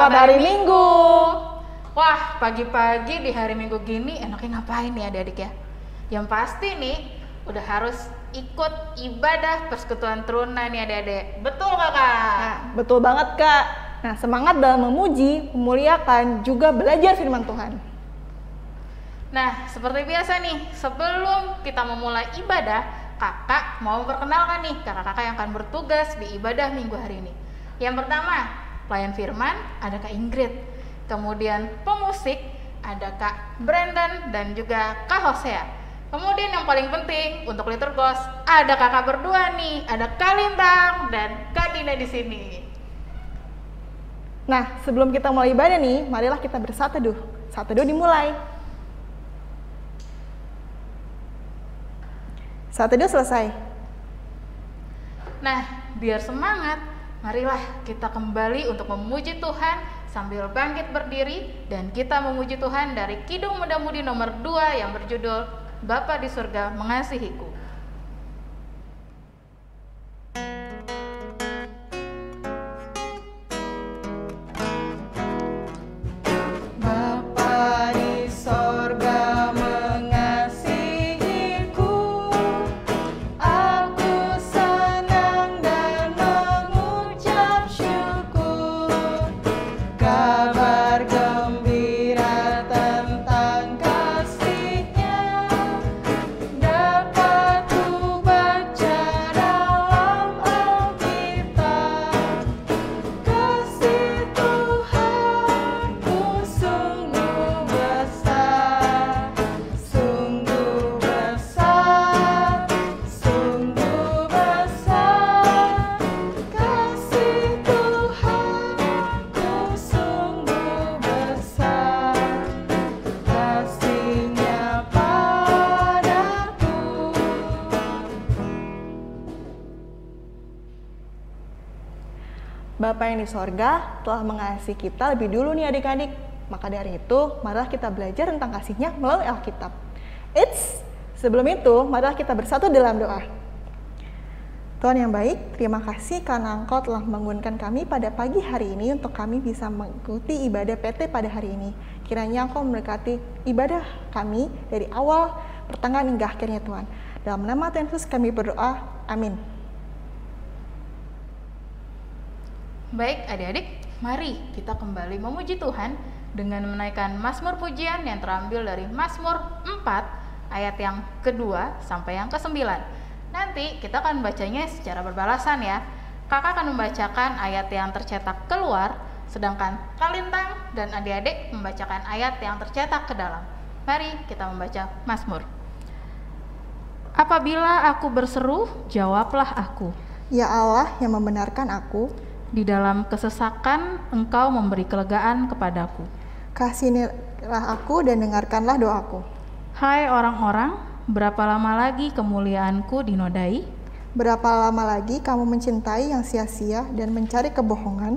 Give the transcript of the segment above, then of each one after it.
Selamat hari Minggu. Wah, pagi-pagi di hari Minggu gini enaknya ngapain nih adik-adik ya? Yang pasti nih udah harus ikut ibadah persekutuan teruna nih adik-adik. Betul nggak Kak? Nah, betul banget Kak. Nah, semangat dalam memuji, memuliakan, juga belajar firman Tuhan. Nah, seperti biasa nih, sebelum kita memulai ibadah, kakak mau memperkenalkan nih kakak-kakak yang akan bertugas di ibadah minggu hari ini. Yang pertama, pelayan firman, ada Kak Ingrid. Kemudian pemusik, ada Kak Brandon dan juga Kak Hosea. Kemudian yang paling penting untuk liturgos, ada kakak berdua nih, ada Kak Lintang dan Kak Dina di sini. Nah, sebelum kita mulai ibadah nih, marilah kita bersatu teduh. Saat teduh dimulai. Saat teduh selesai. Nah, biar semangat, marilah kita kembali untuk memuji Tuhan sambil bangkit berdiri dan kita memuji Tuhan dari Kidung Muda-Mudi nomor 2 yang berjudul Bapa di Surga Mengasihiku. Bapa yang di sorga telah mengasihi kita lebih dulu nih adik-adik. Maka dari itu, marilah kita belajar tentang kasih-Nya melalui Alkitab. Sebelum itu, marilah kita bersatu dalam doa. Tuhan yang baik, terima kasih karena Engkau telah membangunkan kami pada pagi hari ini untuk kami bisa mengikuti ibadah PT pada hari ini. Kiranya Engkau memberkati ibadah kami dari awal, pertengahan hingga akhirnya Tuhan. Dalam nama Tuhan Yesus kami berdoa, amin. Baik adik-adik, mari kita kembali memuji Tuhan dengan menaikkan Mazmur pujian yang terambil dari Mazmur 4 ayat yang kedua sampai yang ke-9. Nanti kita akan bacanya secara berbalasan ya. Kakak akan membacakan ayat yang tercetak keluar, sedangkan Kak Lintang dan adik-adik membacakan ayat yang tercetak ke dalam. Mari kita membaca Mazmur. Apabila aku berseru, jawablah aku. Ya Allah yang membenarkan aku, di dalam kesesakan Engkau memberi kelegaan kepadaku. Kasihanilah aku dan dengarkanlah doaku. Hai orang-orang, berapa lama lagi kemuliaanku dinodai? Berapa lama lagi kamu mencintai yang sia-sia dan mencari kebohongan?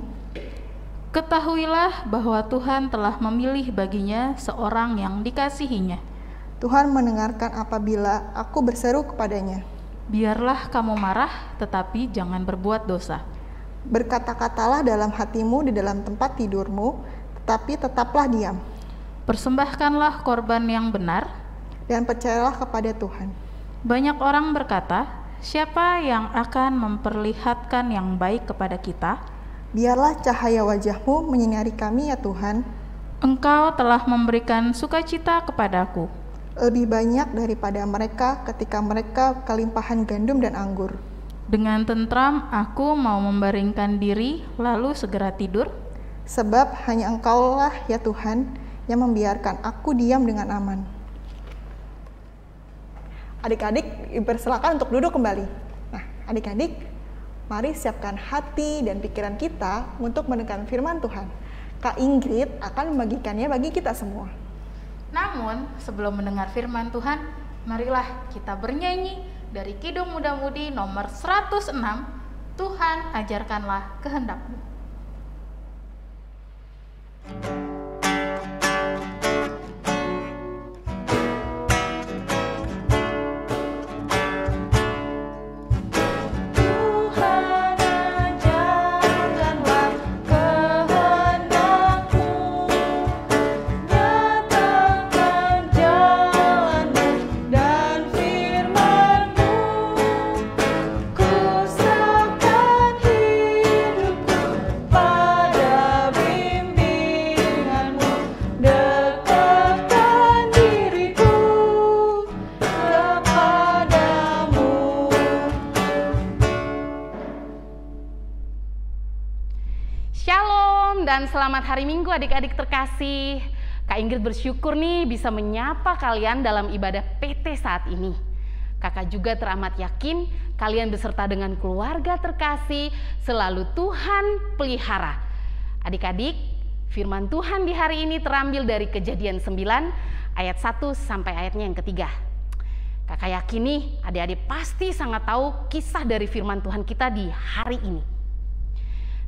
Ketahuilah bahwa Tuhan telah memilih baginya seorang yang dikasihinya. Tuhan mendengarkan apabila aku berseru kepadanya. Biarlah kamu marah, tetapi jangan berbuat dosa. Berkata-katalah dalam hatimu di dalam tempat tidurmu, tetapi tetaplah diam. Persembahkanlah korban yang benar, dan percayalah kepada Tuhan. Banyak orang berkata, siapa yang akan memperlihatkan yang baik kepada kita? Biarlah cahaya wajah-Mu menyinari kami ya Tuhan. Engkau telah memberikan sukacita kepadaku. Lebih banyak daripada mereka ketika mereka kelimpahan gandum dan anggur. Dengan tentram aku mau membaringkan diri, lalu segera tidur. Sebab hanya Engkaulah ya Tuhan yang membiarkan aku diam dengan aman. Adik-adik dipersilakan untuk duduk kembali. Nah, adik-adik, mari siapkan hati dan pikiran kita untuk mendengarkan firman Tuhan. Kak Ingrid akan membagikannya bagi kita semua. Namun, sebelum mendengar firman Tuhan, marilah kita bernyanyi dari Kidung Muda-Mudi nomor 106, Tuhan ajarkanlah kehendak-Mu. Tuhan ajarkanlah kehendak-Mu. selamat hari Minggu adik-adik terkasih. Kak Ingrid bersyukur nih bisa menyapa kalian dalam ibadah PT saat ini. Kakak juga teramat yakin kalian beserta dengan keluarga terkasih selalu Tuhan pelihara. Adik-adik, firman Tuhan di hari ini terambil dari Kejadian 9 ayat 1 sampai ayatnya yang ketiga. Kakak yakin nih adik-adik pasti sangat tahu kisah dari firman Tuhan kita di hari ini.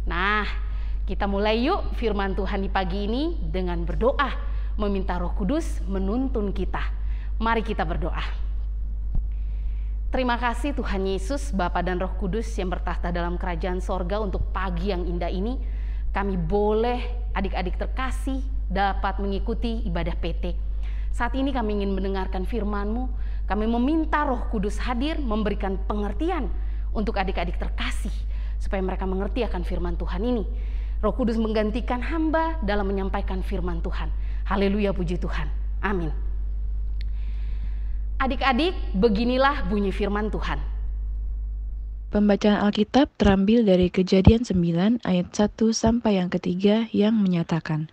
Nah, kita mulai yuk firman Tuhan di pagi ini dengan berdoa, meminta Roh Kudus menuntun kita. Mari kita berdoa. Terima kasih Tuhan Yesus, Bapa dan Roh Kudus yang bertahta dalam kerajaan sorga untuk pagi yang indah ini. Kami boleh adik-adik terkasih dapat mengikuti ibadah PT. Saat ini kami ingin mendengarkan firman-Mu. Kami meminta Roh Kudus hadir memberikan pengertian untuk adik-adik terkasih supaya mereka mengerti akan firman Tuhan ini. Roh Kudus menggantikan hamba dalam menyampaikan firman Tuhan. Haleluya, puji Tuhan. Amin. Adik-adik, beginilah bunyi firman Tuhan. Pembacaan Alkitab terambil dari Kejadian 9 ayat 1 sampai yang ketiga yang menyatakan,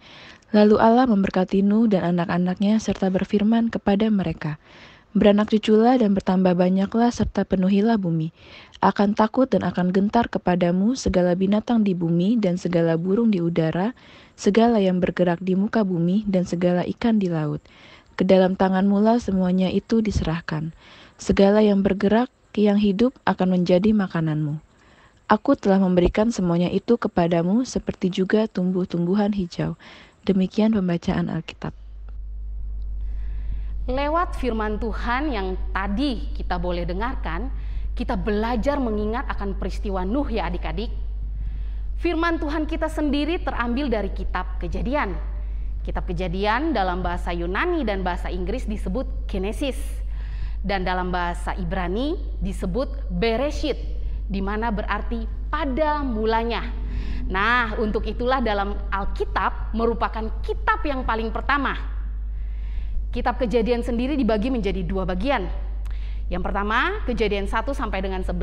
Lalu Allah memberkati Nuh dan anak-anaknya serta berfirman kepada mereka, Beranak cuculah dan bertambah banyaklah serta penuhilah bumi. Akan takut dan akan gentar kepadamu segala binatang di bumi dan segala burung di udara, segala yang bergerak di muka bumi dan segala ikan di laut. Ke dalam tanganmu lah semuanya itu diserahkan. Segala yang bergerak, yang hidup akan menjadi makananmu. Aku telah memberikan semuanya itu kepadamu seperti juga tumbuh-tumbuhan hijau. Demikian pembacaan Alkitab. Lewat firman Tuhan yang tadi kita boleh dengarkan, kita belajar mengingat akan peristiwa Nuh ya adik-adik. Firman Tuhan kita sendiri terambil dari kitab Kejadian. Kitab Kejadian dalam bahasa Yunani dan bahasa Inggris disebut Genesis. Dan dalam bahasa Ibrani disebut Bereshit, di mana berarti pada mulanya. Nah, untuk itulah dalam Alkitab merupakan kitab yang paling pertama. Kitab Kejadian sendiri dibagi menjadi dua bagian. Yang pertama, Kejadian 1 sampai dengan 11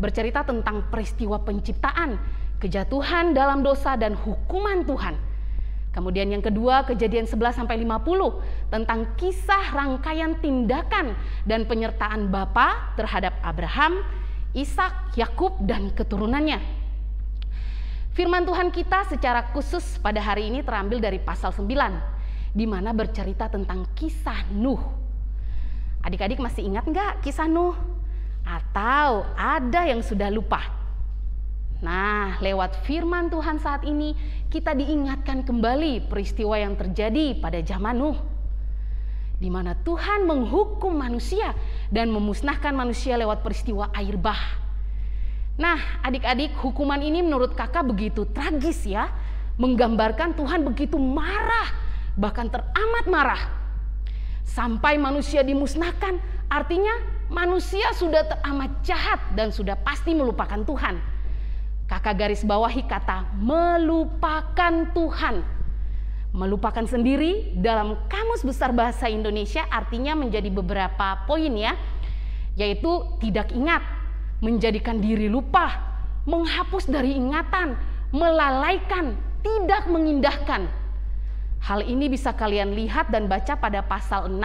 bercerita tentang peristiwa penciptaan, kejatuhan dalam dosa dan hukuman Tuhan. Kemudian yang kedua, Kejadian 11 sampai 50 tentang kisah rangkaian tindakan dan penyertaan Bapa terhadap Abraham, Ishak, Yakub dan keturunannya. Firman Tuhan kita secara khusus pada hari ini terambil dari pasal 9, di mana bercerita tentang kisah Nuh. Adik-adik masih ingat nggak kisah Nuh? Atau ada yang sudah lupa? Nah, lewat firman Tuhan saat ini kita diingatkan kembali peristiwa yang terjadi pada zaman Nuh, di mana Tuhan menghukum manusia dan memusnahkan manusia lewat peristiwa air bah. Nah, adik-adik, hukuman ini menurut kakak begitu tragis ya, menggambarkan Tuhan begitu marah, bahkan teramat marah. Sampai manusia dimusnahkan, artinya manusia sudah teramat jahat dan sudah pasti melupakan Tuhan. Kakak garis bawahi kata melupakan Tuhan. Melupakan sendiri dalam Kamus Besar Bahasa Indonesia artinya menjadi beberapa poin ya, yaitu tidak ingat, menjadikan diri lupa, menghapus dari ingatan, melalaikan, tidak mengindahkan. Hal ini bisa kalian lihat dan baca pada pasal 6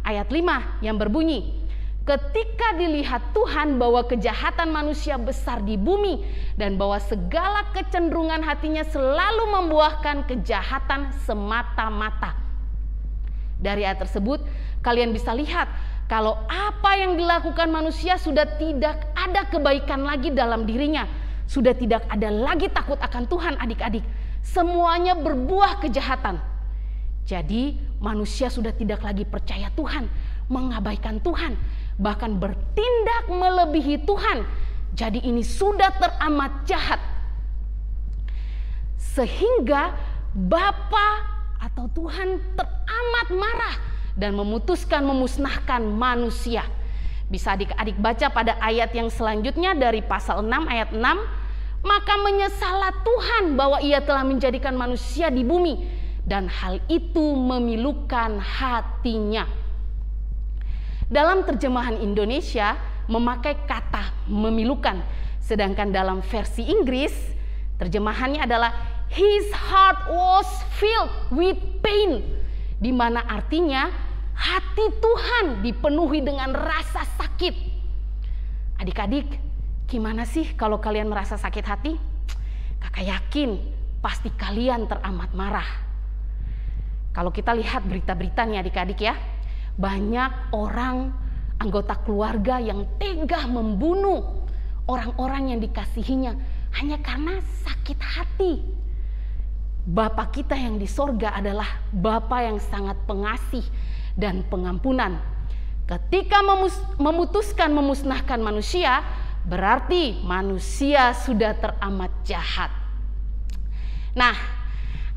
ayat 5 yang berbunyi, ketika dilihat Tuhan bahwa kejahatan manusia besar di bumi dan bahwa segala kecenderungan hatinya selalu membuahkan kejahatan semata-mata. Dari ayat tersebut kalian bisa lihat kalau apa yang dilakukan manusia sudah tidak ada kebaikan lagi dalam dirinya. Sudah tidak ada lagi takut akan Tuhan adik-adik. Semuanya berbuah kejahatan. Jadi manusia sudah tidak lagi percaya Tuhan, mengabaikan Tuhan, bahkan bertindak melebihi Tuhan. Jadi ini sudah teramat jahat. Sehingga Bapa atau Tuhan teramat marah dan memutuskan memusnahkan manusia. Bisa adik-adik baca pada ayat yang selanjutnya dari pasal 6 ayat 6. Maka menyesallah Tuhan bahwa ia telah menjadikan manusia di bumi dan hal itu memilukan hatinya. Dalam terjemahan Indonesia memakai kata memilukan, sedangkan dalam versi Inggris terjemahannya adalah His heart was filled with pain. Di mana artinya hati Tuhan dipenuhi dengan rasa sakit. Adik-adik, gimana sih kalau kalian merasa sakit hati? Kakak yakin pasti kalian teramat marah. Kalau kita lihat berita-berita nih adik-adik ya, banyak orang anggota keluarga yang tega membunuh orang-orang yang dikasihinya hanya karena sakit hati. Bapa kita yang di sorga adalah Bapa yang sangat pengasih dan pengampunan. Ketika memutuskan memusnahkan manusia, berarti manusia sudah teramat jahat. Nah,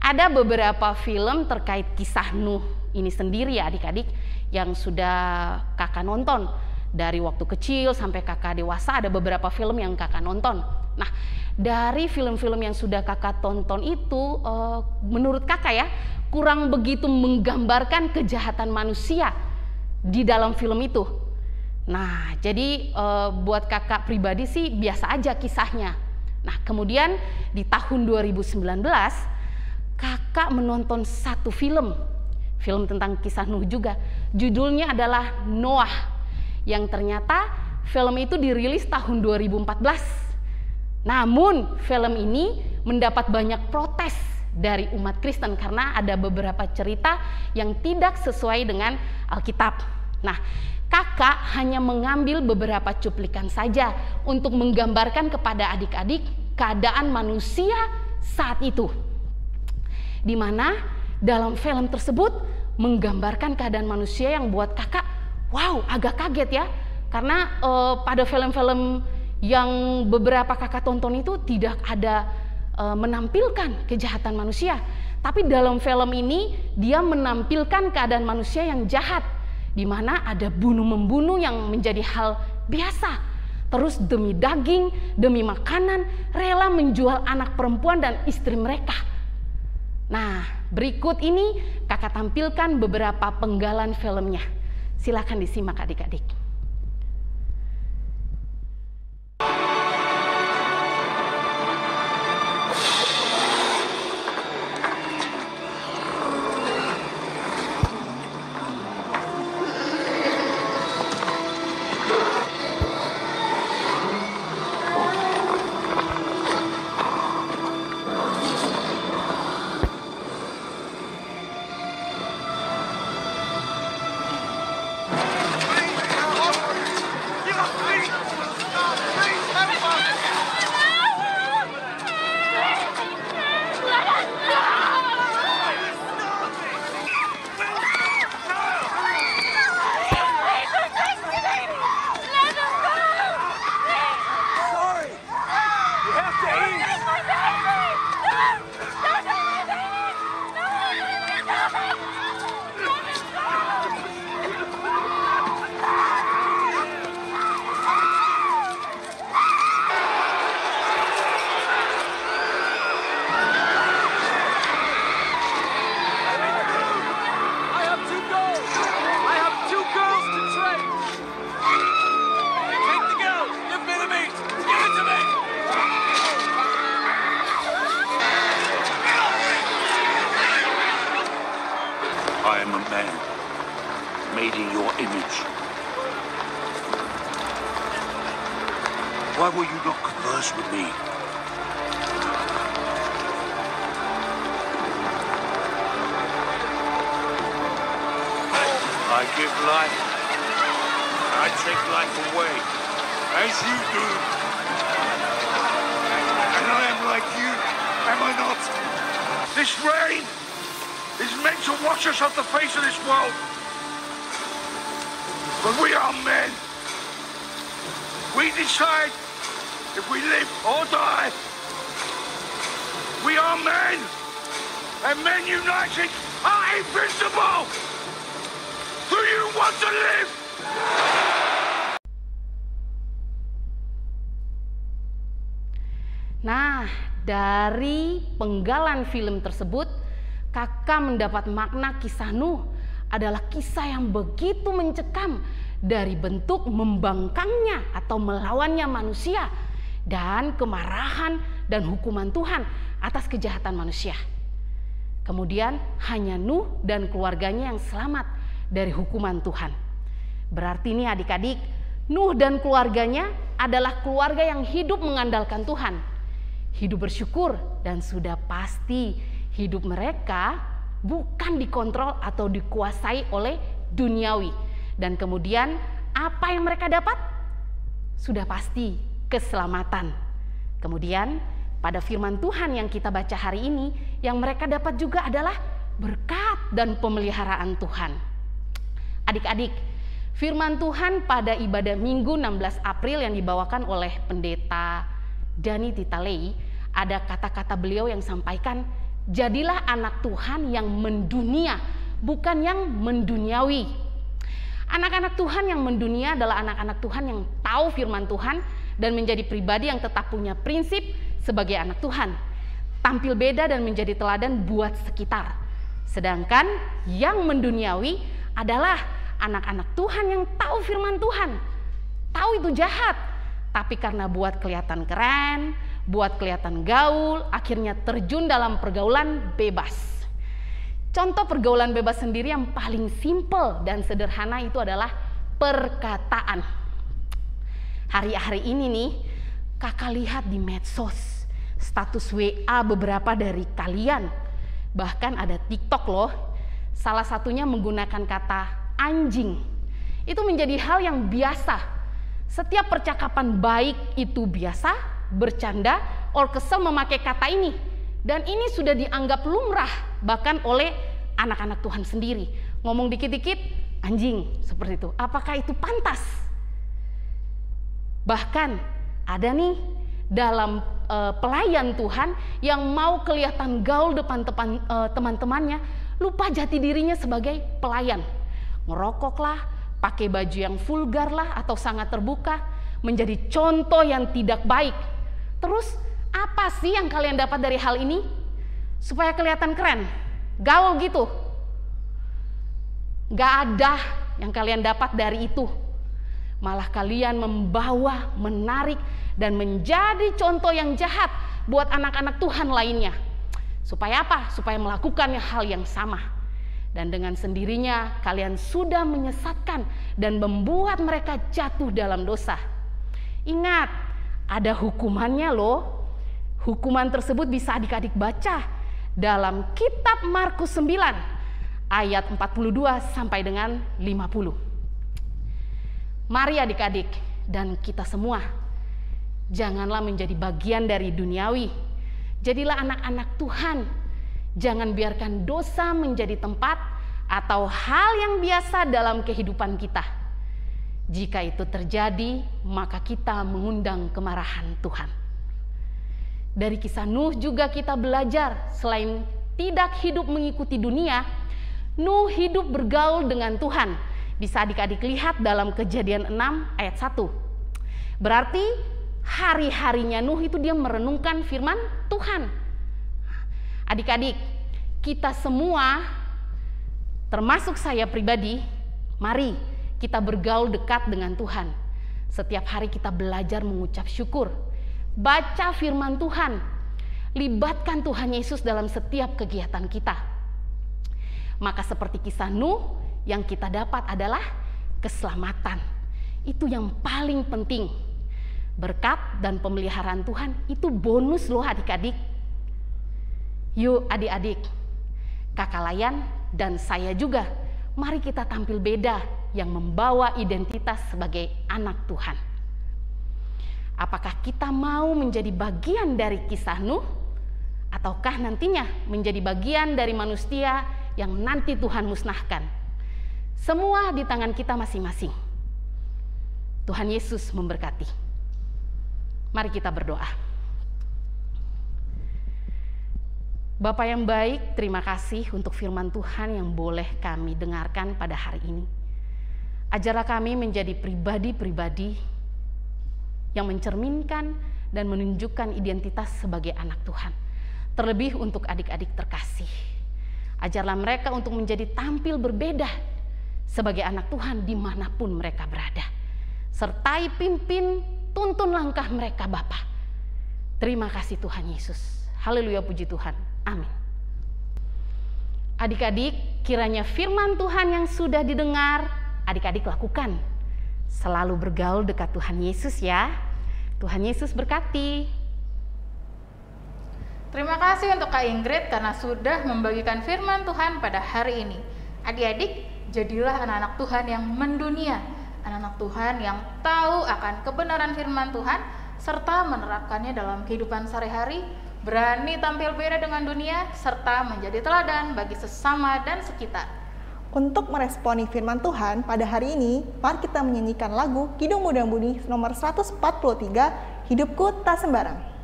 ada beberapa film terkait kisah Nuh ini sendiri ya adik-adik yang sudah kakak nonton. Dari waktu kecil sampai kakak dewasa ada beberapa film yang kakak nonton. Nah, dari film-film yang sudah kakak tonton itu menurut kakak ya kurang begitu menggambarkan kejahatan manusia di dalam film itu. Nah, jadi buat kakak pribadi sih biasa aja kisahnya. Nah, kemudian di tahun 2019 kakak menonton satu film tentang kisah Nuh juga. Judulnya adalah Noah. Yang ternyata film itu dirilis tahun 2014. Namun film ini mendapat banyak protes dari umat Kristen karena ada beberapa cerita yang tidak sesuai dengan Alkitab. Nah, kakak hanya mengambil beberapa cuplikan saja untuk menggambarkan kepada adik-adik keadaan manusia saat itu. Di mana dalam film tersebut menggambarkan keadaan manusia yang buat kakak wow, agak kaget ya, karena pada film-film yang beberapa kakak tonton itu tidak ada menampilkan kejahatan manusia. Tapi dalam film ini dia menampilkan keadaan manusia yang jahat, di mana ada bunuh-membunuh yang menjadi hal biasa. Terus demi daging, demi makanan, rela menjual anak perempuan dan istri mereka. Nah, berikut ini kakak tampilkan beberapa penggalan filmnya. Silakan disimak adik-adik. I am a man, made in your image. Why will you not converse with me? I give life, I take life away, as you do. And I am like you, am I not? This rain is meant to wash us off the face of this world. But we are men. We decide if we live or die. We are men. And men united are invincible. Do you want to live? Nah, dari penggalan film tersebut, kakak mendapat makna kisah Nuh adalah kisah yang begitu mencekam dari bentuk membangkangnya atau melawannya manusia dan kemarahan dan hukuman Tuhan atas kejahatan manusia. Kemudian hanya Nuh dan keluarganya yang selamat dari hukuman Tuhan. Berarti nih adik-adik, Nuh dan keluarganya adalah keluarga yang hidup mengandalkan Tuhan, hidup bersyukur, dan sudah pasti hidup mereka bukan dikontrol atau dikuasai oleh duniawi. Dan kemudian apa yang mereka dapat? Sudah pasti keselamatan. Kemudian pada firman Tuhan yang kita baca hari ini, yang mereka dapat juga adalah berkat dan pemeliharaan Tuhan. Adik-adik, firman Tuhan pada ibadah Minggu 16 April yang dibawakan oleh Pendeta Dani Titalei, ada kata-kata beliau yang sampaikan, jadilah anak Tuhan yang mendunia, bukan yang menduniawi. Anak-anak Tuhan yang mendunia adalah anak-anak Tuhan yang tahu firman Tuhan dan menjadi pribadi yang tetap punya prinsip sebagai anak Tuhan, tampil beda dan menjadi teladan buat sekitar. Sedangkan yang menduniawi adalah anak-anak Tuhan yang tahu firman Tuhan, tahu itu jahat, tapi karena buat kelihatan keren, buat kelihatan gaul, akhirnya terjun dalam pergaulan bebas. Contoh pergaulan bebas sendiri yang paling simpel dan sederhana itu adalah perkataan. Hari-hari ini nih, kakak lihat di medsos, status WA beberapa dari kalian, bahkan ada TikTok loh, salah satunya menggunakan kata anjing. Itu menjadi hal yang biasa. Setiap percakapan baik itu biasa, bercanda, or kesel memakai kata ini. Dan ini sudah dianggap lumrah bahkan oleh anak-anak Tuhan sendiri. Ngomong dikit-dikit anjing, seperti itu. Apakah itu pantas? Bahkan ada nih dalam pelayan Tuhan yang mau kelihatan gaul depan teman-temannya, lupa jati dirinya sebagai pelayan. Ngerokok lah, pakai baju yang vulgar lah atau sangat terbuka, menjadi contoh yang tidak baik. Terus apa sih yang kalian dapat dari hal ini? Supaya kelihatan keren, gaul gitu. Gak ada yang kalian dapat dari itu. Malah kalian membawa, menarik, dan menjadi contoh yang jahat buat anak-anak Tuhan lainnya. Supaya apa? Supaya melakukan hal yang sama. Dan dengan sendirinya kalian sudah menyesatkan dan membuat mereka jatuh dalam dosa. Ingat, ada hukumannya loh. Hukuman tersebut bisa adik-adik baca dalam kitab Markus 9 ayat 42 sampai dengan 50. Mari adik-adik dan kita semua, janganlah menjadi bagian dari duniawi. Jadilah anak-anak Tuhan. Jangan biarkan dosa menjadi tempat atau hal yang biasa dalam kehidupan kita. Jika itu terjadi, maka kita mengundang kemarahan Tuhan. Dari kisah Nuh juga kita belajar, selain tidak hidup mengikuti dunia, Nuh hidup bergaul dengan Tuhan. Bisa adik-adik lihat dalam Kejadian 6 ayat 1. Berarti hari-harinya Nuh itu dia merenungkan firman Tuhan. Adik-adik, kita semua, termasuk saya pribadi, mari kita bergaul dekat dengan Tuhan. Setiap hari kita belajar mengucap syukur, baca firman Tuhan, libatkan Tuhan Yesus dalam setiap kegiatan kita. Maka seperti kisah Nuh, yang kita dapat adalah keselamatan. Itu yang paling penting. Berkat dan pemeliharaan Tuhan itu bonus loh adik-adik. Yuk adik-adik, kakak Layan dan saya juga, mari kita tampil beda yang membawa identitas sebagai anak Tuhan. Apakah kita mau menjadi bagian dari kisah Nuh? Ataukah nantinya menjadi bagian dari manusia yang nanti Tuhan musnahkan? Semua di tangan kita masing-masing. Tuhan Yesus memberkati. Mari kita berdoa. Bapa yang baik, terima kasih untuk firman Tuhan yang boleh kami dengarkan pada hari ini. Ajarlah kami menjadi pribadi-pribadi yang mencerminkan dan menunjukkan identitas sebagai anak Tuhan. Terlebih untuk adik-adik terkasih. Ajarlah mereka untuk menjadi tampil berbeda sebagai anak Tuhan dimanapun mereka berada. Sertai pimpin, tuntun langkah mereka Bapa. Terima kasih Tuhan Yesus. Haleluya, puji Tuhan. Amin. Adik-adik, kiranya firman Tuhan yang sudah didengar, adik-adik lakukan. Selalu bergaul dekat Tuhan Yesus ya. Tuhan Yesus berkati. Terima kasih untuk Kak Ingrid karena sudah membagikan firman Tuhan pada hari ini. Adik-adik, jadilah anak-anak Tuhan yang mendunia, anak-anak Tuhan yang tahu akan kebenaran firman Tuhan, serta menerapkannya dalam kehidupan sehari-hari, berani tampil beda dengan dunia, serta menjadi teladan bagi sesama dan sekitar. Untuk meresponi firman Tuhan pada hari ini, mari kita menyanyikan lagu Kidung Muda Mudi nomor 143, Hidupku Tak Sembarang.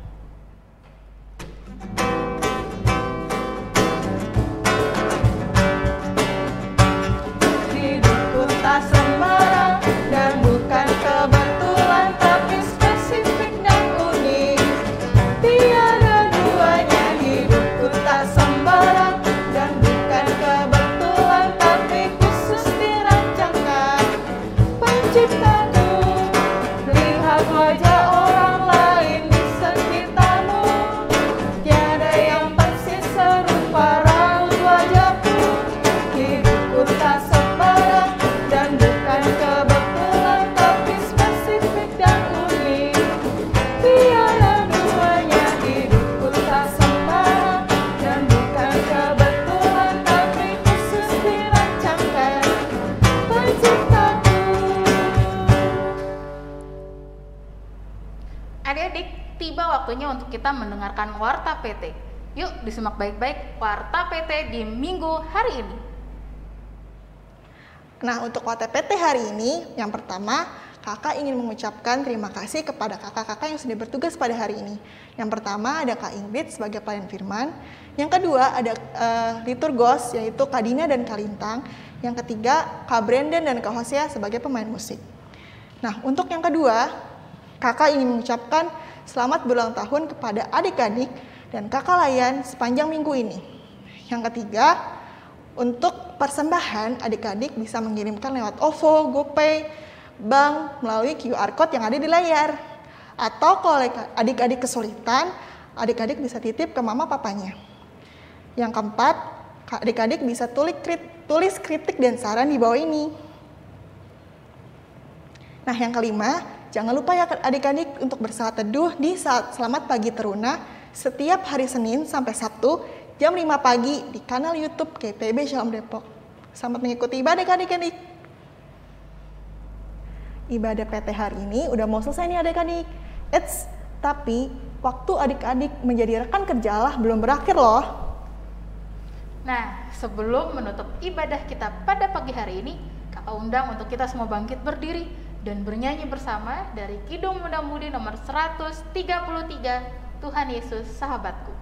Hidupku tak sembarang dan bukan kebetulan, tapi spesifik dan unik. Tiada duanya, hidupku tak sembarang dan bukan kebetulan, tapi khusus dirancangkan Penciptaku. Lihat wajah orang lain di sekitarmu, tiada yang persis serupa raut wajahku. Hidupku tak sembarang dan bukan kebetulan, tapi spesifik dan unik. Tiada duanya, hidupku tak sembarang dan bukan kebetulan, tapi khusus dirancangkan Penciptaku. Adik-adik, tiba waktunya untuk kita mendengarkan Warta PT. Yuk disimak baik-baik Warta PT di minggu hari ini. Nah, untuk Warta PT hari ini, yang pertama, kakak ingin mengucapkan terima kasih kepada kakak-kakak yang sudah bertugas pada hari ini. Yang pertama ada Kak Ingrid sebagai pelayan firman. Yang kedua ada liturgos, yaitu Kak Dina dan Kak Lintang. Yang ketiga Kak Brandon dan Kak Hosea sebagai pemain musik. Nah, untuk yang kedua, kakak ingin mengucapkan selamat berulang tahun kepada adik-adik dan kakak layan sepanjang minggu ini. Yang ketiga, untuk persembahan, adik-adik bisa mengirimkan lewat OVO, GoPay, bank melalui QR Code yang ada di layar. Atau kalau adik-adik kesulitan, adik-adik bisa titip ke mama papanya. Yang keempat, adik-adik bisa tulis kritik dan saran di bawah ini. Nah, yang kelima, jangan lupa ya adik-adik untuk bersalat teduh di saat Selamat Pagi Teruna setiap hari Senin sampai Sabtu jam 5 pagi di kanal YouTube KPB Shalom Depok. Selamat mengikuti ibadah adik-adik. Ibadah PT hari ini udah mau selesai nih adik-adik. Tapi waktu adik-adik menjadi rekan kerja Allah belum berakhir loh. Nah, sebelum menutup ibadah kita pada pagi hari ini, kakak undang untuk kita semua bangkit berdiri dan bernyanyi bersama dari Kidung Muda Mudi nomor 133, Tuhan Yesus Sahabatku.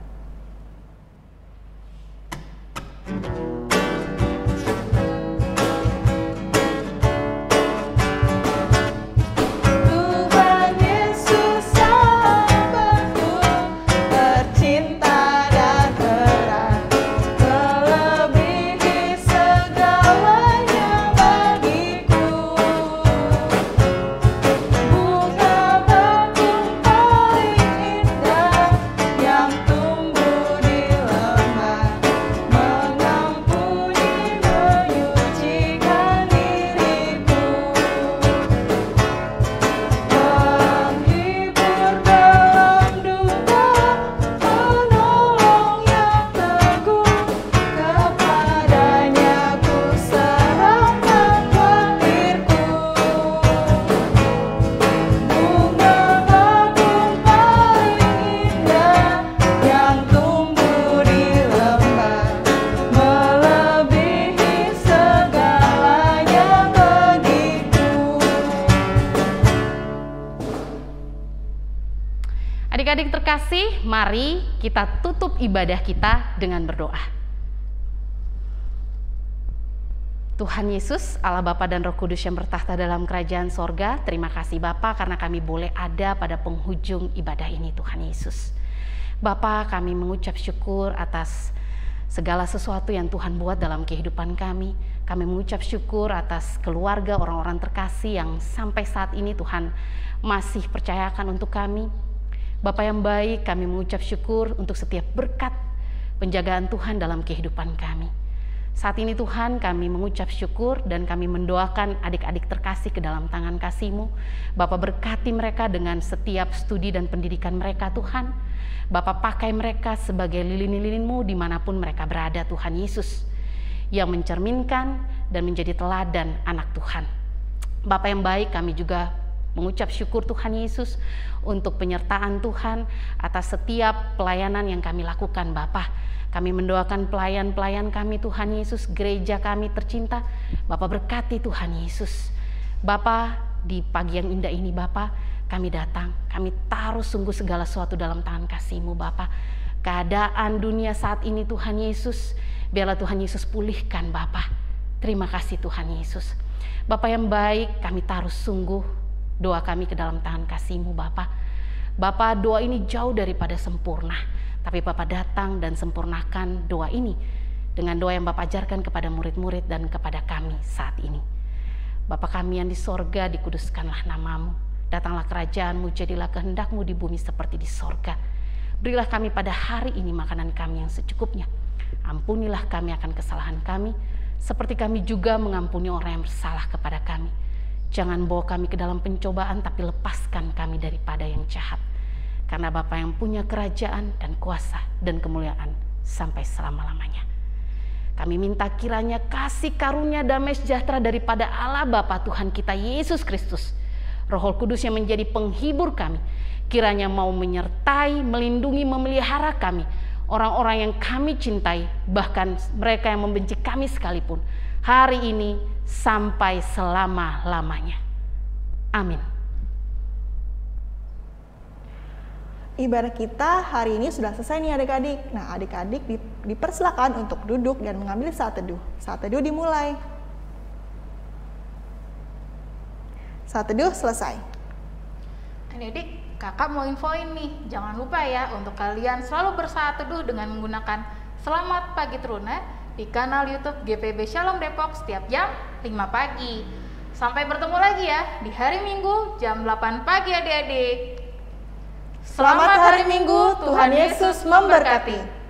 Tuhan Yesus sahabatku, tercinta dan terang, melebihi segalanya bagiku. Bunga bakung paling indah yang tumbuh di lembah, mengampuni menyucikan diriku. Menghibur dalam duka, penolong yang teguh, kepadanya ku serahkan lahirku. Bunga bakung paling indah yang tumbuh di lembah, melebihi segalanya bagiku. Adik-adik terkasih, mari kita tutup ibadah kita dengan berdoa. Tuhan Yesus, Allah Bapa dan Roh Kudus yang bertahta dalam kerajaan sorga, terima kasih Bapa karena kami boleh ada pada penghujung ibadah ini Tuhan Yesus. Bapa, kami mengucap syukur atas segala sesuatu yang Tuhan buat dalam kehidupan kami. Kami mengucap syukur atas keluarga orang-orang terkasih yang sampai saat ini Tuhan masih percayakan untuk kami. Bapa yang baik, kami mengucap syukur untuk setiap berkat penjagaan Tuhan dalam kehidupan kami. Saat ini Tuhan, kami mengucap syukur dan kami mendoakan adik-adik terkasih ke dalam tangan kasih-Mu. Bapa berkati mereka dengan setiap studi dan pendidikan mereka Tuhan. Bapa pakai mereka sebagai lilin-lilin-Mu dimanapun mereka berada Tuhan Yesus, yang mencerminkan dan menjadi teladan anak Tuhan. Bapa yang baik, kami juga mengucap syukur Tuhan Yesus untuk penyertaan Tuhan atas setiap pelayanan yang kami lakukan Bapa. Kami mendoakan pelayan-pelayan kami Tuhan Yesus, gereja kami tercinta. Bapa berkati Tuhan Yesus. Bapa, di pagi yang indah ini Bapa, kami datang, kami taruh sungguh segala sesuatu dalam tangan kasih-Mu Bapa. Keadaan dunia saat ini Tuhan Yesus, biarlah Tuhan Yesus pulihkan Bapa. Terima kasih Tuhan Yesus. Bapa yang baik, kami taruh sungguh doa kami ke dalam tangan kasih-Mu Bapa. Bapa, doa ini jauh daripada sempurna, tapi Bapa datang dan sempurnakan doa ini dengan doa yang Bapa ajarkan kepada murid-murid dan kepada kami saat ini. Bapa kami yang di sorga, dikuduskanlah nama-Mu. Datanglah kerajaan-Mu, jadilah kehendak-Mu di bumi seperti di sorga. Berilah kami pada hari ini makanan kami yang secukupnya. Ampunilah kami akan kesalahan kami, seperti kami juga mengampuni orang yang bersalah kepada kami. Jangan bawa kami ke dalam pencobaan, tapi lepaskan kami daripada yang jahat. Karena Bapa yang punya kerajaan dan kuasa dan kemuliaan sampai selama-lamanya. Kami minta kiranya kasih karunia damai sejahtera daripada Allah Bapa Tuhan kita Yesus Kristus, Roh Kudus yang menjadi penghibur kami, kiranya mau menyertai, melindungi, memelihara kami, orang-orang yang kami cintai, bahkan mereka yang membenci kami sekalipun, hari ini sampai selama-lamanya. Amin. Ibadah kita hari ini sudah selesai nih adik-adik. Nah, adik-adik dipersilakan untuk duduk dan mengambil saat teduh. Saat teduh dimulai. Saat teduh selesai. Adik-adik, kakak mau infoin nih, jangan lupa ya untuk kalian selalu bersaat teduh dengan menggunakan Selamat Pagi Teruna di kanal YouTube GPB Shalom Depok setiap jam 5 pagi. Sampai bertemu lagi ya di hari Minggu jam 8 pagi adik-adik. Selamat hari Minggu, Tuhan Yesus memberkati.